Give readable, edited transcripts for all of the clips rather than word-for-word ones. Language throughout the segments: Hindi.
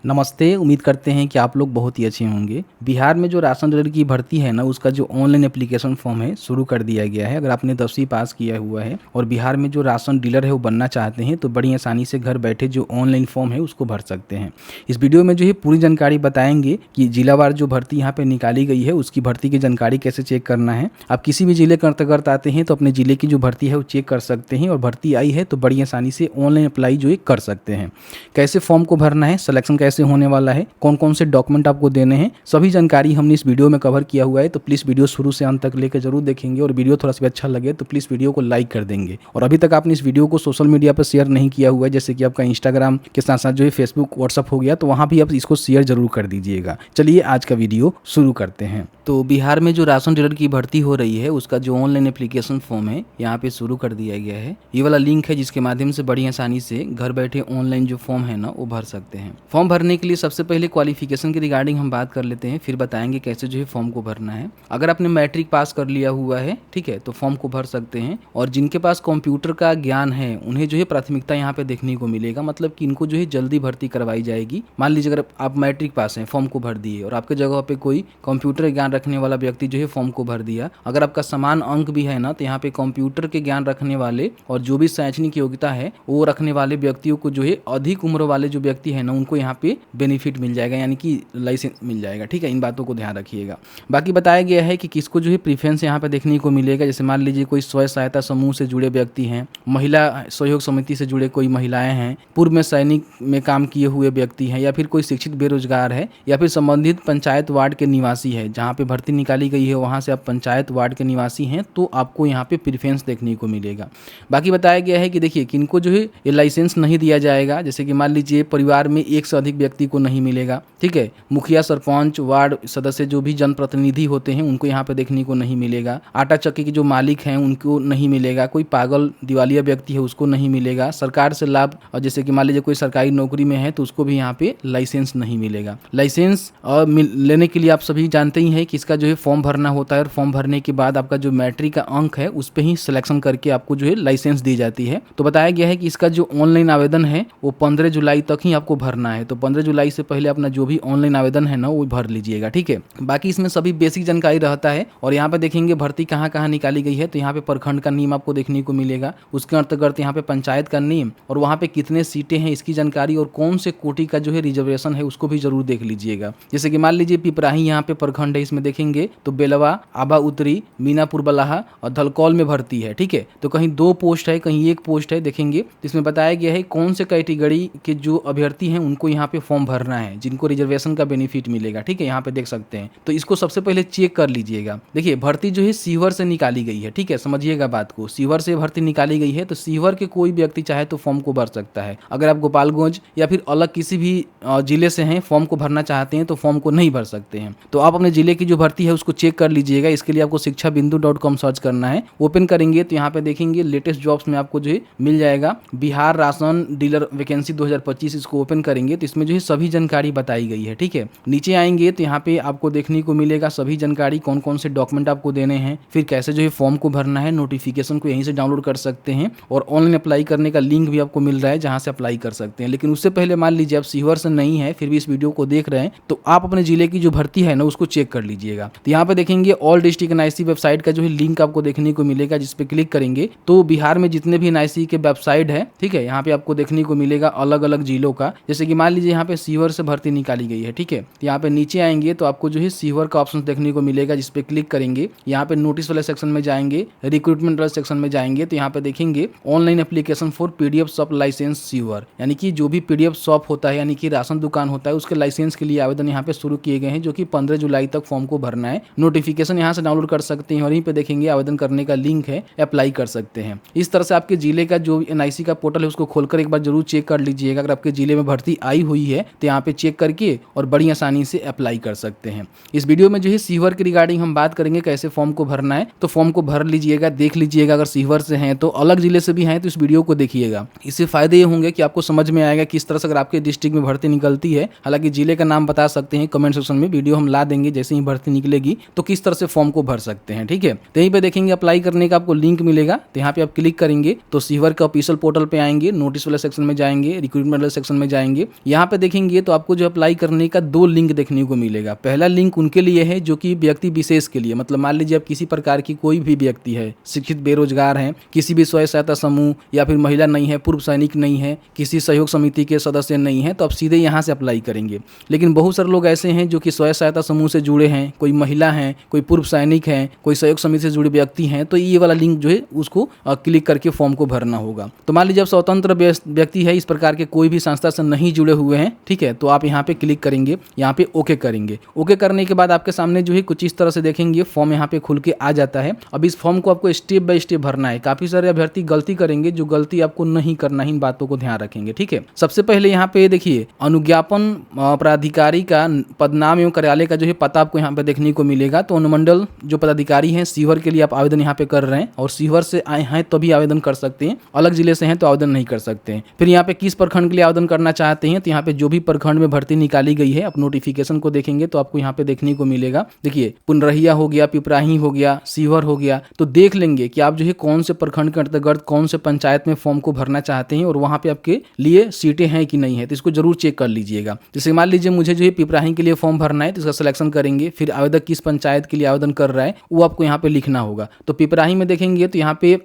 नमस्ते, उम्मीद करते हैं कि आप लोग बहुत ही अच्छे होंगे। बिहार में जो राशन डीलर की भर्ती है ना, उसका जो ऑनलाइन एप्लीकेशन फॉर्म है, शुरू कर दिया गया है। अगर आपने 10वीं पास किया हुआ है और बिहार में जो राशन डीलर है वो बनना चाहते हैं, तो बड़ी आसानी से घर बैठे जो ऑनलाइन फॉर्म है उसको भर सकते हैं। इस वीडियो में जो है पूरी जानकारी बताएंगे कि जिलावार जो भर्ती यहाँ पे निकाली गई है, उसकी भर्ती की जानकारी कैसे चेक करना है। आप किसी भी जिले के अंतर्गत आते हैं तो अपने जिले की जो भर्ती है वो चेक कर सकते हैं, और भर्ती आई है तो बड़ी आसानी से ऑनलाइन अप्लाई जो है कर सकते हैं। कैसे फॉर्म को भरना है, सिलेक्शन कैसे होने वाला है, कौन कौन से डॉक्यूमेंट आपको देने हैं, सभी जानकारी हमने इस वीडियो में कवर किया हुआ है। तो प्लीज़ वीडियो शुरू से अंत तक लेकर जरूर देखेंगे, और वीडियो थोड़ा सा भी अच्छा लगे तो प्लीज़ वीडियो को लाइक कर देंगे। और अभी तक आपने इस वीडियो को सोशल मीडिया पर शेयर नहीं किया हुआ है, जैसे कि आपका इंस्टाग्राम के साथ साथ जो है फेसबुक व्हाट्सअप हो गया, तो वहाँ भी आप इसको शेयर जरूर कर दीजिएगा। चलिए आज का वीडियो शुरू करते हैं। तो बिहार में जो राशन डीलर की भर्ती हो रही है, उसका जो ऑनलाइन एप्लीकेशन फॉर्म है यहाँ पे शुरू कर दिया गया है। ये वाला लिंक है जिसके माध्यम से बड़ी आसानी से घर बैठे ऑनलाइन जो फॉर्म है ना वो भर सकते हैं। फॉर्म भरने के लिए सबसे पहले क्वालिफिकेशन के रिगार्डिंग हम बात कर लेते हैं, फिर बताएंगे कैसे जो है फॉर्म को भरना है। अगर आपने मैट्रिक पास कर लिया हुआ है, ठीक है, तो फॉर्म को भर सकते हैं। और जिनके पास कंप्यूटर का ज्ञान है उन्हें जो है प्राथमिकता यहाँ पे देखने को मिलेगा, मतलब कि इनको जो है जल्दी भर्ती करवाई जाएगी। मान लीजिए अगर आप मैट्रिक पास हैं, फॉर्म को भर दिए, और आपके जगह पे कोई कंप्यूटर ज्ञान रखने वाला व्यक्ति जो है फॉर्म को भर दिया। अगर आपका समान अंक भी है ना, तो यहाँ पे कंप्यूटर के ज्ञान रखने वाले और जो भी शैक्षणिक योग्यता है वो रखने वाले व्यक्तियों को जो है अधिक उम्र वाले जो व्यक्ति है ना, उनको यहाँ पे बेनिफिट मिल जाएगा, यानी कि लाइसेंस मिल जाएगा। ठीक है, इन बातों को ध्यान रखिएगा। बाकी बताया गया है कि किसको जो है प्रीफरेंस यहाँ पे देखने को मिलेगा। जैसे मान लीजिए कोई स्वयं सहायता समूह से जुड़े व्यक्ति हैं, महिला सहयोग समिति से जुड़े कोई महिलाएं हैं, पूर्व में सैनिक में काम किए हुए व्यक्ति हैं, या फिर कोई शिक्षित बेरोजगार है, या फिर संबंधित पंचायत वार्ड के निवासी है। जहाँ पे भर्ती निकाली गई है वहाँ से आप पंचायत वार्ड के निवासी हैं, तो आपको यहाँ पे प्रीफरेंस देखने को मिलेगा। बाकी बताया गया है कि देखिए किनको जो है ये लाइसेंस नहीं दिया जाएगा। जैसे कि मान लीजिए परिवार में एक से अधिक व्यक्ति को नहीं मिलेगा। ठीक है, मुखिया, सरपंच, वार्ड सदस्य, जो भी जनप्रतिनिधि होते हैं उनको यहाँ पे देखने को नहीं मिलेगा। आटा चक्की के जो मालिक हैं उनको नहीं मिलेगा। कोई पागल दिवालिया व्यक्ति है उसको नहीं मिलेगा। सरकार से लाभ, और जैसे कि मान लीजिए कोई सरकारी नौकरी में है तो उसको भी यहाँ पे लाइसेंस नहीं मिलेगा। लाइसेंस लेने के लिए आप सभी जानते ही हैं कि इसका जो है फॉर्म भरना होता है, और फॉर्म भरने के बाद आपका जो मैट्रिक का अंक है उस पर ही सिलेक्शन करके आपको जो है लाइसेंस दी जाती है। तो बताया गया है कि इसका जो ऑनलाइन आवेदन है वो 15 जुलाई तक ही आपको भरना है। तो 15 जुलाई से पहले अपना जो भी ऑनलाइन आवेदन है ना वो भर लीजिएगा। ठीक है, बाकी इसमें सभी बेसिक जानकारी रहता है। और यहाँ पे देखेंगे भर्ती कहाँ कहाँ निकाली गई है, तो यहाँ पे प्रखंड का नियम आपको देखने को मिलेगा, उसके अंतर्गत यहाँ पे पंचायत का नियम, और वहाँ पे कितने सीटें हैं इसकी जानकारी, और कौन से कोटि का जो है रिजर्वेशन है उसको भी जरूर देख लीजिएगा। जैसे कि मान लीजिए पिपराही यहाँ पे प्रखंड है, इसमें देखेंगे तो बेलवा, आबा उत्तरी, मीनापुर बलाहा और धलकौल में भर्ती है। ठीक है, तो कहीं 2 पोस्ट है, कहीं 1 पोस्ट है। देखेंगे इसमें बताया गया है कौन से कैटेगरी के जो अभ्यर्थी हैं उनको यहाँ पे फॉर्म भरना है, जिनको रिजर्वेशन का बेनिफिट मिलेगा। ठीक है, यहाँ पे देख सकते हैं। तो इसको सबसे पहले चेक कर लीजिएगा। देखिए भर्ती जो है सीवर से निकाली गई है। ठीक है, समझिएगा बात को, सीवर से भर्ती निकाली गई है, तो सीवर के कोई व्यक्ति चाहे तो फॉर्म को भर सकता है। अगर आप गोपालगंज या फिर अलग किसी भी जिले से हैं, फॉर्म को भरना चाहते हैं तो फॉर्म को नहीं भर सकते हैं। तो आप अपने जिले की जो भर्ती है उसको चेक कर लीजिएगा। इसके लिए आपको शिक्षाबिंदु.com सर्च करना है। ओपन करेंगे तो यहाँ पे देखेंगे लेटेस्ट जॉब्स में आपको जो है मिल जाएगा बिहार राशन डीलर वैकेंसी 2025। इसको ओपन करेंगे तो इसमें जो है सभी जानकारी बताई गई है। ठीक है, नीचे आएंगे तो यहाँ पे आपको देखने को मिलेगा सभी जानकारी, कौन कौन से डॉक्यूमेंट आपको देने हैं, फिर कैसे जो है फॉर्म को भरना है। नोटिफिकेशन को यहीं से डाउनलोड कर सकते हैं, और ऑनलाइन अप्लाई करने का लिंक भी आपको मिल रहा है जहाँ से अप्लाई कर सकते हैं। लेकिन उससे पहले मान लीजिए आप सीवर से नहीं है, फिर भी इस वीडियो को देख रहे हैं, तो आप अपने जिले की जो भर्ती है ना उसको चेक कर लीजिएगा। तो यहाँ पे देखेंगे ऑल डिस्ट्रिक्ट एनआईसी वेबसाइट का जो है लिंक आपको देखने को मिलेगा, जिस पे क्लिक करेंगे तो बिहार में जितने भी एनआईसी के वेबसाइट है, ठीक है, यहाँ पे आपको देखने को मिलेगा अलग अलग जिलों का। जैसे कि मान लीजिए यहाँ पे सीवर से भर्ती निकाली गई है। ठीक है, तो यहाँ पे नीचे आएंगे तो आपको जो है सीवर का ऑप्शन देखने को मिलेगा, जिस पे क्लिक करेंगे। यहाँ पे नोटिस वाले सेक्शन में जाएंगे, रिक्रूटमेंट वाले सेक्शन में जाएंगे, तो यहाँ पे देखेंगे online application for PDF shop licence सीवर, यानी कि जो भी पीडीएफ शॉप होता है, यानी कि राशन दुकान होता है, उसके लाइसेंस के लिए आवेदन यहाँ पे शुरू किए गए हैं, जो कि 15 जुलाई तक फॉर्म को भरना है। नोटिफिकेशन यहाँ से डाउनलोड कर सकते हैं, और यहीं पे देखेंगे आवेदन करने का लिंक है, अप्लाई कर सकते हैं। इस तरह से आपके जिले का जो एनआईसी का पोर्टल है उसको खोलकर एक बार जरूर चेक कर लीजिएगा। अगर आपके जिले में भर्ती आई हुई है तो यहाँ पे चेक करके और बड़ी आसानी से अप्लाई कर सकते हैं। इस वीडियो में जो है सीवर के रिगार्डिंग हम बात करेंगे कैसे फॉर्म को भरना है, तो फॉर्म को भर लीजिएगा, देख लीजिएगा। अगर सीवर से हैं तो अलग जिले से भी हैं तो इस वीडियो को देखिएगा। इससे फायदे ये होंगे कि आपको समझ में आएगा किस तरह से अगर आपके डिस्ट्रिक्ट में भर्ती निकलती है। हालांकि जिले का नाम बता सकते हैं कमेंट सेक्शन में, वीडियो हम ला देंगे जैसे ही भर्ती भर्ती निकलेगी तो किस तरह से फॉर्म को भर सकते हैं। ठीक है, तो यहीं पे देखेंगे अप्लाई करने का आपको लिंक मिलेगा, तो यहाँ पे आप क्लिक करेंगे तो सीवर के ऑफिशियल पोर्टल पे आएंगे, नोटिस वाले सेक्शन में जाएंगे, रिक्रूटमेंट वाले सेक्शन में जाएंगे। यहाँ पे देखेंगे तो आपको जो अप्लाई करने का 2 लिंक देखने को मिलेगा। पहला लिंक उनके लिए है जो कि व्यक्ति विशेष के लिए, मतलब मान लीजिए आप किसी प्रकार की कोई भी व्यक्ति है, शिक्षित बेरोजगार हैं, किसी भी स्वयं सहायता समूह या फिर महिला नहीं है, पूर्व सैनिक नहीं है, किसी सहयोग समिति के सदस्य नहीं है, तो आप सीधे यहाँ से अप्लाई करेंगे। लेकिन बहुत सारे लोग ऐसे हैं जो कि स्वयं सहायता समूह से जुड़े हैं, कोई महिला हैं, कोई पूर्व सैनिक हैं, कोई सहयोग समिति से जुड़े व्यक्ति हैं, तो ये वाला लिंक जो है उसको क्लिक करके फॉर्म को भरना होगा। तो मान लीजिए आप स्वतंत्र व्यक्ति है, इस प्रकार के कोई भी संस्था से नहीं जुड़े हुए हैं, ठीक है, तो आप यहाँ पे क्लिक करेंगे, यहाँ पे ओके करेंगे। ओके करने के बाद आपके सामने जो है कुछ इस तरह से देखेंगे फॉर्म यहाँ पे खुल के आ जाता है। अब इस फॉर्म को आपको स्टेप बाय स्टेप भरना है। काफी सारे अभ्यर्थी गलती करेंगे, जो गलती आपको नहीं करना है, इन बातों को ध्यान रखेंगे। ठीक है, सबसे पहले यहाँ पे देखिए अनुज्ञापन पदाधिकारी का पदनाम एवं कार्यालय का जो है पता आपको यहाँ पे देखने को मिलेगा। तो अनुमंडल जो पदाधिकारी हैं सीवर के लिए आप आवेदन यहाँ पे कर रहे हैं, और सीवर से आए हैं तो भी आवेदन कर सकते हैं, अलग जिले से हैं तो आवेदन नहीं कर सकते हैं। फिर यहाँ पे किस प्रखंड के लिए आवेदन करना चाहते हैं, तो यहाँ पे जो भी प्रखंड में भर्ती निकाली गई है आप नोटिफिकेशन को देखेंगे तो आपको यहाँ पे देखने को मिलेगा। देखिए पुनरहिया हो गया, पिपराही हो गया, सीवर हो गया, तो देख लेंगे कि आप जो है कौन से प्रखंड के अंतर्गत कौन से पंचायत में फॉर्म को भरना चाहते हैं और वहाँ पे आपके लिए सीटें हैं कि नहीं है, तो इसको जरूर चेक कर लीजिएगा। जैसे मान लीजिए मुझे जो है पिपराही के लिए फॉर्म भरना है, तो इसका सिलेक्शन करेंगे, फिर आवेदक किस पंचायत के लिए आवेदन कर रहा है वो आपको यहाँ पे लिखना होगा। तो पिपराही में देखेंगे तो यहाँ पे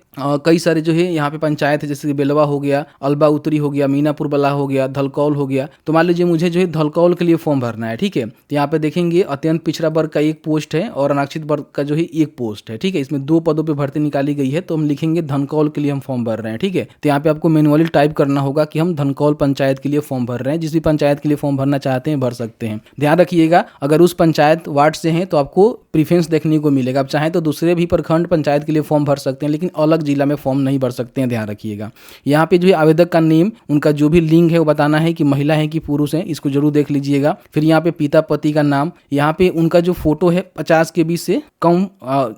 कई सारे जो है यहाँ पे पंचायत है, जैसे कि बेलवा हो गया, अल्बा उत्तरी हो गया, मीनापुर बला हो गया, धलकौल हो गया। तो मान लीजिए मुझे जो है धलकौल के लिए फॉर्म भरना है। ठीक है, तो यहाँ पे देखेंगे अत्यंत पिछड़ा वर्ग का 1 पोस्ट है और अनारक्षित वर्ग का जो है 1 पोस्ट है। ठीक है, इसमें 2 पदों पे भर्ती निकाली गई है, तो हम लिखेंगे धनकौल के लिए हम फॉर्म भर रहे हैं। ठीक है, तो यहाँ पे आपको मैनुअली टाइप करना होगा कि हम धनकौल पंचायत के लिए फॉर्म भर रहे हैं। जिस भी पंचायत के लिए फॉर्म भरना चाहते हैं भर सकते हैं। ध्यान रखिएगा अगर उस पंचायत वार्ड से हैं तो आपको प्रीफरेंस देखने को मिलेगा। आप चाहें तो दूसरे भी प्रखंड पंचायत के लिए फॉर्म भर सकते हैं, लेकिन अलग जिला में फॉर्म नहीं भर सकते हैं, ध्यान रखिएगा। यहाँ पे जो है आवेदक का नेम, उनका जो भी लिंग है वो बताना है कि महिला है कि पुरुष है, इसको जरूर देख लीजिएगा। फिर यहाँ पे पिता पति का नाम, यहाँ पे उनका जो फोटो है 50 KB से कम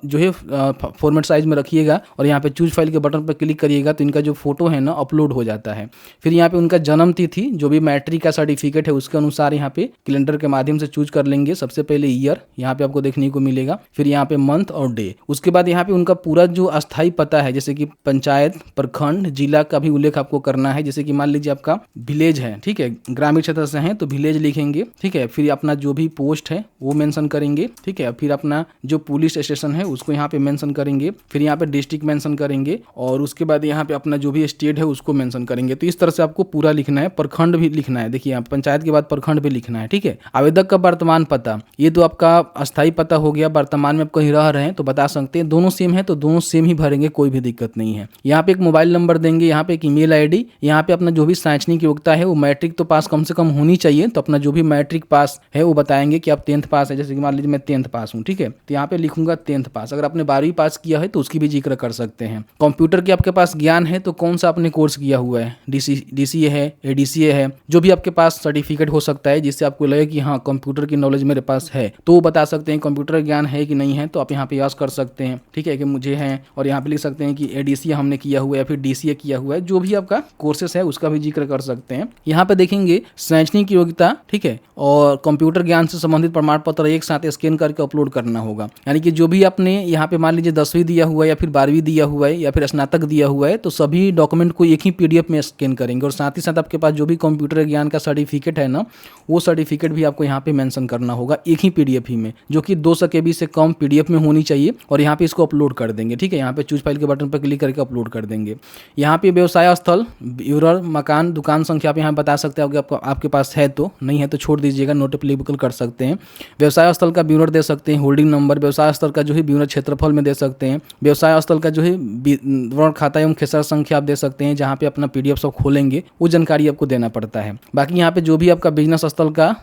जो है फॉर्मेट साइज में रखिएगा, और यहाँ पे चूज फाइल के बटन पर क्लिक करिएगा तो इनका जो फोटो है ना अपलोड हो जाता है। फिर यहाँ पे उनका जन्म तिथि, जो भी मैट्रिक का सर्टिफिकेट है उसके अनुसार यहाँ पे कैलेंडर के माध्यम से चूज कर लेंगे। सबसे पहले ईयर यहाँ पे आपको देखने को मिलेगा, फिर यहाँ पे मंथ और डे। उसके बाद यहाँ पे उनका पूरा जो अस्थायी पता है, जैसे कि पंचायत, प्रखंड, जिला का भी उल्लेख आपको करना है। जैसे कि मान लीजिए आपका विलेज है, ठीक है, ग्रामीण क्षेत्र से हैं तो विलेज लिखेंगे। ठीक है, फिर अपना जो भी पोस्ट है वो मेंशन करेंगे। ठीक है, फिर अपना जो पुलिस स्टेशन है उसको यहाँ पे मेंशन करेंगे, फिर यहाँ पे डिस्ट्रिक्ट मेंशन करेंगे, और उसके बाद यहाँ पे अपना जो भी स्टेट है उसको मेंशन करेंगे। तो इस तरह से आपको पूरा लिखना है, प्रखंड भी लिखना है। देखिए यहाँ पंचायत के बाद प्रखंड भी लिखना है। ठीक है, आवेदक का वर्तमान पता, ये तो आपका अस्थायी पता हो गया। वर्तमान में आप कहीं रह रहे हैं तो बता सकते हैं, दोनों सेम है तो दोनों सेम ही भरेंगे, कोई भी दिक्कत नहीं है। यहाँ पे एक मोबाइल नंबर देंगे, यहाँ पे एक ईमेल आईडी, यहाँ पे अपना जो भी शैक्षणिक योग्यता है वो मैट्रिक तो पास कम से कम होनी चाहिए, तो अपना जो भी मैट्रिक पास है वो बताएंगे कि आप 10th पास है। जैसे कि मान लीजिए मैं 10th पास हूँ, ठीक है, तो यहाँ पे लिखूंगा 10th पास। अगर आपने 12वीं पास किया है तो उसकी भी जिक्र कर सकते हैं। कंप्यूटर की आपके पास ज्ञान है तो कौन सा आपने कोर्स किया हुआ है, DCA है, ADCA है, जो भी आपके पास सर्टिफिकेट हो सकता है जिससे आपको लगे कि हाँ कंप्यूटर की नॉलेज मेरे पास है, तो वो बता सकते हैं। कंप्यूटर ज्ञान है कि नहीं है तो आप यहाँ पे यस कर सकते हैं। ठीक है, कि मुझे है, और यहाँ पे लिख सकते हैं कि ADCA हमने किया हुआ है या फिर DCA किया हुआ है, जो भी आपका कोर्सेस है उसका भी जिक्र कर सकते हैं। यहाँ पे देखेंगे शैक्षणिक योग्यता, ठीक है, और कंप्यूटर ज्ञान से संबंधित प्रमाण पत्र एक साथ स्कैन करके अपलोड करना होगा। यानी कि जो भी आपने यहाँ पे मान लीजिए 10वीं दिया हुआ है या फिर 12वीं दिया हुआ है या फिर स्नातक दिया हुआ है, तो सभी डॉक्यूमेंट को एक ही PDF में स्कैन करेंगे, और साथ ही साथ आपके पास जो भी कंप्यूटर ज्ञान का सर्टिफिकेट है ना, वो सर्टिफिकेट भी आपको यहाँ पे मेंशन करना होगा एक ही PDF ही में, जो कि 200 KB से कम PDF में होनी चाहिए, और यहाँ पे इसको अपलोड कर देंगे। ठीक है, यहाँ पे चूज फाइल के बटन पर क्लिक करके अपलोड कर देंगे। यहाँ पे व्यवसाय स्थल, ब्यूरर, मकान, दुकान संख्या आप यहाँ बता सकते हैं, आपके पास है तो, नहीं है तो छोड़ दीजिएगा, नोट एप्लीकेबल कर सकते हैं। व्यवसाय स्थल का ब्यूरर दे सकते हैं, होल्डिंग नंबर, व्यवसाय स्थल का जो है ब्यूरर क्षेत्रफल में दे सकते हैं, व्यवसाय स्थल का जो है विवरण खाता एवं खेसरा संख्या आप दे सकते हैं, जहाँ पे अपना PDF सब खोलेंगे वो जानकारी आपको देना पड़ता है। बाकी यहाँ पे जो भी आपका बिजनेस स्थल का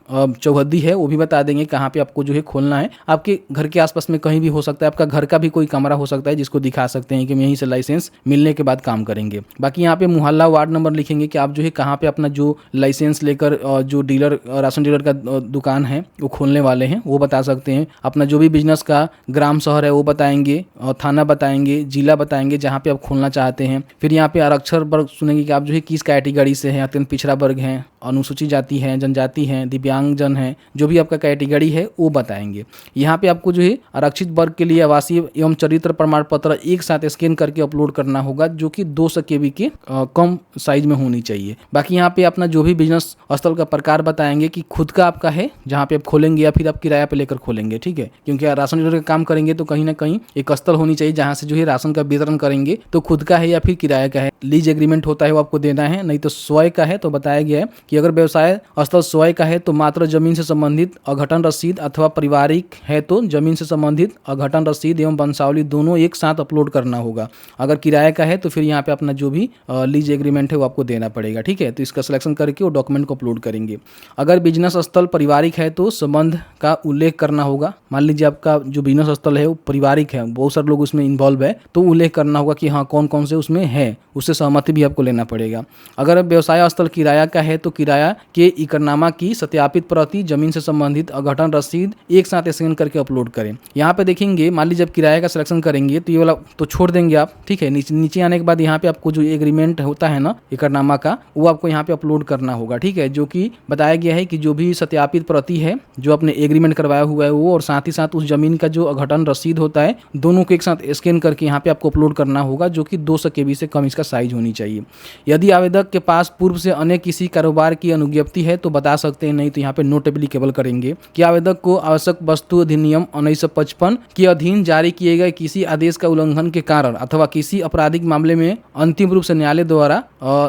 चौहद्दी है वो भी बता देंगे कहाँ पे आपको जो है खोलना है। आपके घर के आसपास में कहीं भी हो सकता है, आपका घर का भी कोई कमरा हो सकता है जिसको दिखा सकते हैं कि हम यहीं से लाइसेंस मिलने के बाद काम करेंगे। बाकी यहाँ पे मोहल्ला वार्ड नंबर लिखेंगे कि आप जो है कहाँ पे अपना जो लाइसेंस लेकर जो डीलर, राशन डीलर का दुकान है वो खोलने वाले हैं, वो बता सकते हैं। अपना जो भी बिजनेस का ग्राम शहर है वो बताएंगे, और थाना बताएंगे, जिला बताएंगे जहाँ पे आप खोलना चाहते हैं। फिर यहाँ पे आरक्षण वर्ग सुनेंगे कि आप जो है किस कैटेगरी से हैं, अत्यंत पिछड़ा वर्ग हैं, अनुसूचित जाति है, जनजाति है, दिव्यांगजन है, जो भी आपका कैटेगरी है वो बताएंगे। यहाँ पे आपको जो है आरक्षित वर्ग के लिए आवासीय एवं चरित्र प्रमाण पत्र एक साथ स्कैन करके अपलोड करना होगा, जो कि 200 KB के कम साइज में होनी चाहिए। बाकी यहाँ पे अपना जो भी बिजनेस स्थल का प्रकार बताएंगे कि खुद का आपका है जहाँ पे आप खोलेंगे या फिर आप किराया पे लेकर खोलेंगे, ठीक है। क्योंकि राशन डीलर का काम करेंगे तो कहीं ना कहीं एक स्थल होनी चाहिए जहाँ से जो है राशन का वितरण करेंगे, तो खुद का है या फिर किराया का है। लीज एग्रीमेंट होता है वो आपको देना है, नहीं तो स्वयं का है तो बताया गया है कि अगर व्यवसाय स्थल स्वयं का है तो मात्र जमीन से संबंधित अघटन रसीद, अथवा पारिवारिक है तो जमीन से संबंधित अघटन रसीद एवं वंशावली दोनों एक साथ अपलोड करना होगा। अगर किराया का है तो फिर यहाँ पे अपना जो भी लीज एग्रीमेंट है वो आपको देना पड़ेगा, ठीक है। तो इसका सिलेक्शन करके वो डॉक्यूमेंट को अपलोड करेंगे। अगर बिजनेस स्थल पारिवारिक है तो संबंध का उल्लेख करना होगा। मान लीजिए आपका जो बिजनेस स्थल है वो पारिवारिक है, बहुत सारे लोग उसमें इन्वॉल्व है, तो उल्लेख करना होगा कि हाँ कौन कौन से उसमें है, उससे सहमति भी आपको लेना पड़ेगा। अगर व्यवसाय स्थल किराया का है तो किराया के इकरारनामा की सत्यापित प्रति, जमीन से संबंधित अघटन रसीद एक साथ स्कैन करके अपलोड करें। यहाँ पे देखेंगे, मान लीजिए जब किराया का सिलेक्शन करेंगे तो ये वाला तो छोड़ देंगे आप, ठीक है। नीचे आने के बाद यहाँ पे आपको जो एग्रीमेंट होता है ना इकरारनामा का, वो आपको यहाँ पे अपलोड करना होगा, ठीक है। जो कि बताया गया है कि जो भी सत्यापित प्रति है जो आपने एग्रीमेंट करवाया हुआ है वो, और साथ ही साथ उस जमीन का जो अघटन रसीद होता है, दोनों को एक साथ स्कैन करके यहाँ पे आपको अपलोड करना होगा, जो कि 200 KB से कम इसका साइज होनी चाहिए। यदि आवेदक के पास पूर्व से अन्य किसी कारोबार की अनुज्ञप्ति है तो बता सकते हैं, नहीं तो यहाँ पे नोट एप्लीकेबल करेंगे कि आवेदक को आवश्यक वस्तु अधिनियम 1955 के अधीन जारी किए गए किसी आदेश का उल्लंघन के कारण अथवा किसी आपराधिक मामले में अंतिम रूप से न्यायालय द्वारा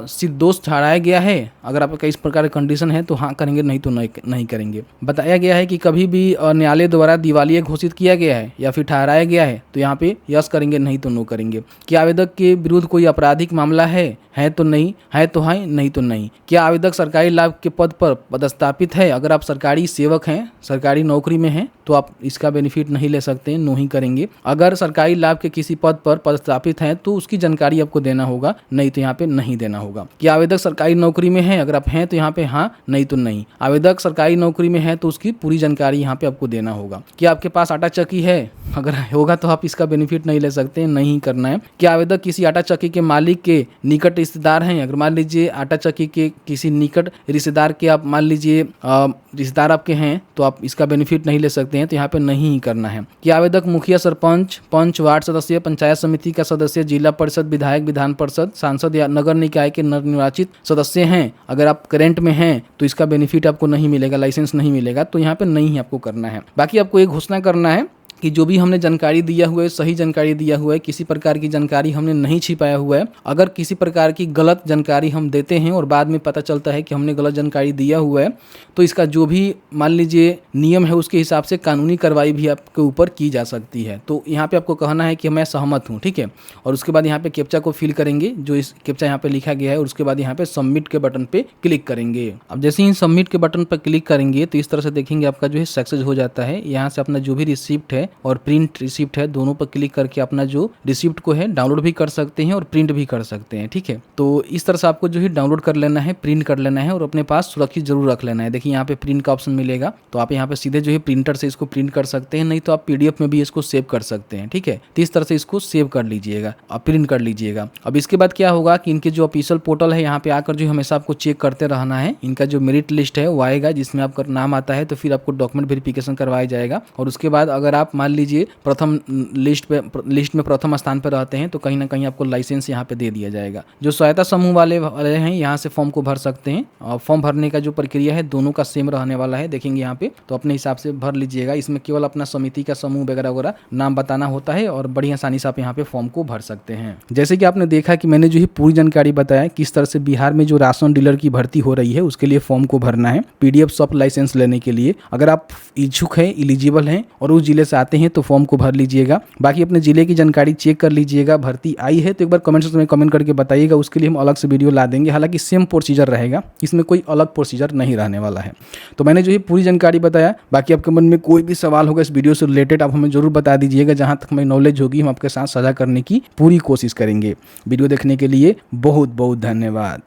सिद्ध दोष ठहराया गया है। अगर आपका इस प्रकार की कंडीशन है तो हाँ करेंगे, नहीं तो नहीं करेंगे। बताया गया है कि कभी भी न्यायालय द्वारा दिवालिया घोषित किया गया है या फिर ठहराया गया है तो यहाँ पे यस करेंगे, नहीं तो नो करेंगे। कि आवेदक के विरुद्ध कोई आपराधिक मामला है तो नहीं, है तो हाँ, नहीं तो नहीं। क्या आवेदक सरकारी लाभ के पद पर पदस्थापित है? अगर आप सरकारी सेवक हैं, सरकारी नौकरी में हैं, तो आप इसका बेनिफिट नहीं ले सकते, नो ही करेंगे। अगर सरकारी लाभ के किसी पद पर पदस्थापित हैं तो उसकी जानकारी आपको देना होगा, नहीं तो यहाँ पे नहीं देना होगा। कि आवेदक सरकारी नौकरी में है, अगर आप हैं तो यहाँ पे हाँ, नहीं तो नहीं। आवेदक सरकारी नौकरी में है तो उसकी पूरी जानकारी यहाँ पे आपको देना होगा। कि आपके पास आटा चक्की है, अगर होगा तो आप इसका बेनिफिट नहीं ले सकते, नहीं करना है। कि आवेदक किसी आटा चक्की के मालिक के निकट रिश्तेदार हैं, अगर मान लीजिए आटा चक्की के किसी निकट रिश्तेदार के आप मान लीजिए रिश्तेदार आपके हैं तो आप इसका बेनिफिट नहीं ले सकते हैं, तो यहाँ पे नहीं ही करना है। कि आवेदक मुखिया, सरपंच, पंच, वार्ड सदस्य, पंचायत समिति का सदस्य, जिला परिषद, विधायक, विधान परिषद, सांसद या नगर निकाय के नवनिर्वाचित सदस्य हैं, अगर आप करेंट में हैं तो इसका बेनिफिट आपको नहीं मिलेगा, लाइसेंस नहीं मिलेगा, तो यहाँ पे नहीं आपको करना है। बाकी आपको एक घोषणा करना है कि जो भी हमने जानकारी दिया हुआ है सही जानकारी दिया हुआ है, किसी प्रकार की जानकारी हमने नहीं छिपाया हुआ है। अगर किसी प्रकार की गलत जानकारी हम देते हैं और बाद में पता चलता है कि हमने गलत जानकारी दिया हुआ है तो इसका जो भी मान लीजिए नियम है उसके हिसाब से कानूनी कार्रवाई भी आपके ऊपर की जा सकती है। तो यहाँ पे आपको कहना है कि मैं सहमत हूँ, ठीक है। और उसके बाद यहाँ पे कैप्चा को फिल करेंगे, जो इस कैप्चा यहाँ पे लिखा गया है, और उसके बाद यहाँ पे सबमिट के बटन पे क्लिक करेंगे। अब जैसे ही सबमिट के बटन पर क्लिक करेंगे तो इस तरह से देखेंगे आपका जो है सक्सेस हो जाता है। यहाँ से अपना जो भी रिसिप्ट है और प्रिंट रिसिप्ट है, दोनों पर क्लिक करके अपना जो रिसिप्ट को है डाउनलोड भी कर सकते हैं और प्रिंट भी कर सकते हैं, ठीक है। तो इस तरह से आपको जो है डाउनलोड कर लेना है, प्रिंट कर लेना है और अपने पास सुरक्षित जरूर रख लेना है। देखिए यहाँ पे प्रिंट का ऑप्शन मिलेगा, तो आप यहाँ पे सीधे जो है प्रिंटर से इसको प्रिंट कर सकते हैं, नहीं तो आप PDF में भी इसको सेव कर सकते हैं, ठीक है। तो इस तरह से इसको सेव कर लीजिएगा, आप प्रिंट कर लीजिएगा। अब इसके बाद क्या होगा कि इनके जो ऑफिशियल पोर्टल है यहाँ पे आकर जो हमेशा आपको चेक करते रहना है। इनका जो मेरिट लिस्ट है वो आएगा, जिसमें आपका नाम आता है तो फिर आपको डॉक्यूमेंट वेरिफिकेशन करवाया जाएगा। और उसके बाद अगर आप मान लीजिए प्रथम लिस्ट में प्रथम स्थान पर रहते हैं तो कहीं ना कहीं आपको लाइसेंस यहाँ पे दे दिया जाएगा। जो सहायता समूह वाले हैं यहाँ से फॉर्म को भर सकते हैं, और फॉर्म भरने का जो प्रक्रिया है दोनों का सेम रहने वाला है, देखेंगे यहाँ पे, तो अपने हिसाब से भर लीजिएगा। इसमें केवल अपना समिति का समूह वगैरह वगैरह नाम बताना होता है और बड़ी आसानी से आप यहाँ पे फॉर्म को भर सकते हैं। जैसे कि आपने देखा कि मैंने जो है पूरी जानकारी बताया किस तरह से बिहार में जो राशन डीलर की भर्ती हो रही है उसके लिए फॉर्म को भरना है PDF सॉफ्ट लाइसेंस लेने के लिए। अगर आप इच्छुक हैं, एलिजिबल हैं और उस जिले से आते हैं तो फॉर्म को भर लीजिएगा। बाकी अपने जिले की जानकारी चेक कर लीजिएगा। भर्ती आई है तो एक बार कमेंट सेक्शन में कमेंट करके बताइएगा, उसके लिए हम अलग से वीडियो ला देंगे। हालांकि सेम प्रोसीजर रहेगा, इसमें कोई अलग प्रोसीजर नहीं रहने वाला है। तो मैंने जो है पूरी जानकारी बताया। बाकी आपके मन में कोई भी सवाल होगा इस वीडियो से रिलेटेड आप हमें जरूर बता दीजिएगा, जहां तक हमें नॉलेज होगी हम आपके साथ साझा करने की पूरी कोशिश करेंगे। वीडियो देखने के लिए बहुत बहुत धन्यवाद।